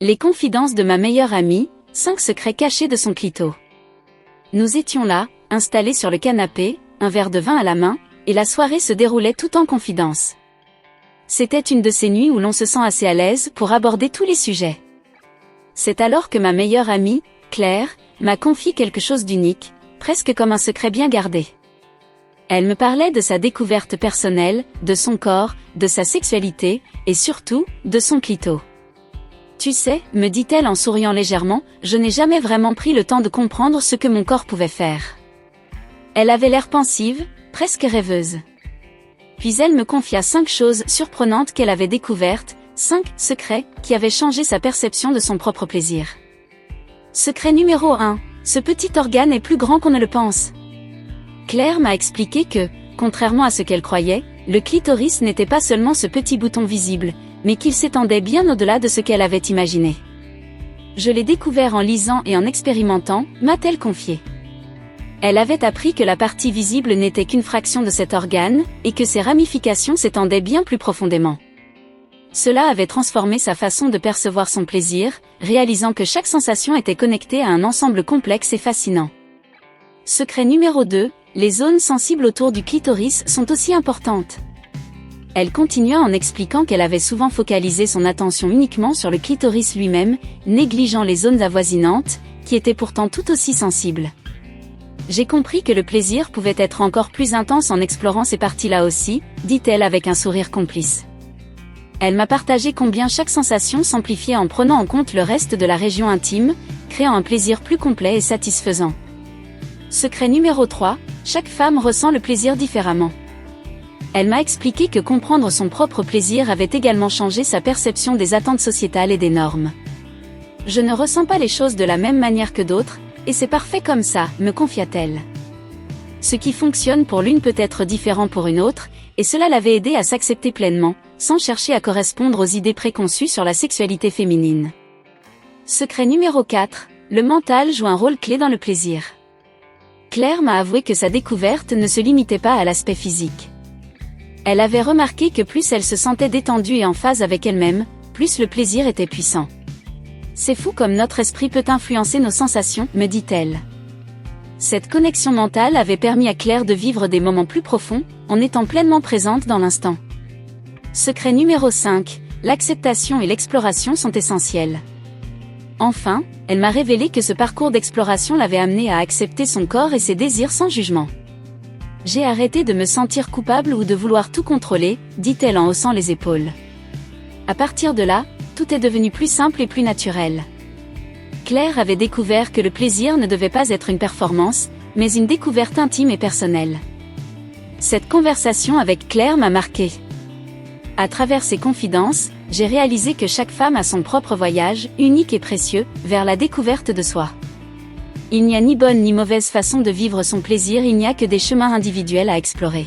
Les confidences de ma meilleure amie, 5 secrets cachés de son clito. Nous étions là, installés sur le canapé, un verre de vin à la main, et la soirée se déroulait tout en confidence. C'était une de ces nuits où l'on se sent assez à l'aise pour aborder tous les sujets. C'est alors que ma meilleure amie, Claire, m'a confié quelque chose d'unique, presque comme un secret bien gardé. Elle me parlait de sa découverte personnelle, de son corps, de sa sexualité, et surtout, de son clito. Tu sais, me dit-elle en souriant légèrement, je n'ai jamais vraiment pris le temps de comprendre ce que mon corps pouvait faire. Elle avait l'air pensive, presque rêveuse. Puis elle me confia 5 choses surprenantes qu'elle avait découvertes, 5 secrets qui avaient changé sa perception de son propre plaisir. Secret numéro 1, ce petit organe est plus grand qu'on ne le pense. Claire m'a expliqué que, contrairement à ce qu'elle croyait, le clitoris n'était pas seulement ce petit bouton visible, mais qu'il s'étendait bien au-delà de ce qu'elle avait imaginé. Je l'ai découvert en lisant et en expérimentant, m'a-t-elle confié. Elle avait appris que la partie visible n'était qu'une fraction de cet organe, et que ses ramifications s'étendaient bien plus profondément. Cela avait transformé sa façon de percevoir son plaisir, réalisant que chaque sensation était connectée à un ensemble complexe et fascinant. Secret numéro 2, les zones sensibles autour du clitoris sont aussi importantes. Elle continua en expliquant qu'elle avait souvent focalisé son attention uniquement sur le clitoris lui-même, négligeant les zones avoisinantes, qui étaient pourtant tout aussi sensibles. J'ai compris que le plaisir pouvait être encore plus intense en explorant ces parties-là aussi, dit-elle avec un sourire complice. Elle m'a partagé combien chaque sensation s'amplifiait en prenant en compte le reste de la région intime, créant un plaisir plus complet et satisfaisant. Secret numéro 3, chaque femme ressent le plaisir différemment. Elle m'a expliqué que comprendre son propre plaisir avait également changé sa perception des attentes sociétales et des normes. Je ne ressens pas les choses de la même manière que d'autres, et c'est parfait comme ça, me confia-t-elle. Ce qui fonctionne pour l'une peut être différent pour une autre, et cela l'avait aidée à s'accepter pleinement, sans chercher à correspondre aux idées préconçues sur la sexualité féminine. Secret numéro 4, le mental joue un rôle clé dans le plaisir. Claire m'a avoué que sa découverte ne se limitait pas à l'aspect physique. Elle avait remarqué que plus elle se sentait détendue et en phase avec elle-même, plus le plaisir était puissant. C'est fou comme notre esprit peut influencer nos sensations, me dit-elle. Cette connexion mentale avait permis à Claire de vivre des moments plus profonds, en étant pleinement présente dans l'instant. Secret numéro 5, l'acceptation et l'exploration sont essentielles. Enfin, elle m'a révélé que ce parcours d'exploration l'avait amenée à accepter son corps et ses désirs sans jugement. J'ai arrêté de me sentir coupable ou de vouloir tout contrôler, dit-elle en haussant les épaules. À partir de là, tout est devenu plus simple et plus naturel. Claire avait découvert que le plaisir ne devait pas être une performance, mais une découverte intime et personnelle. Cette conversation avec Claire m'a marquée. À travers ses confidences, j'ai réalisé que chaque femme a son propre voyage, unique et précieux, vers la découverte de soi. Il n'y a ni bonne ni mauvaise façon de vivre son plaisir, il n'y a que des chemins individuels à explorer.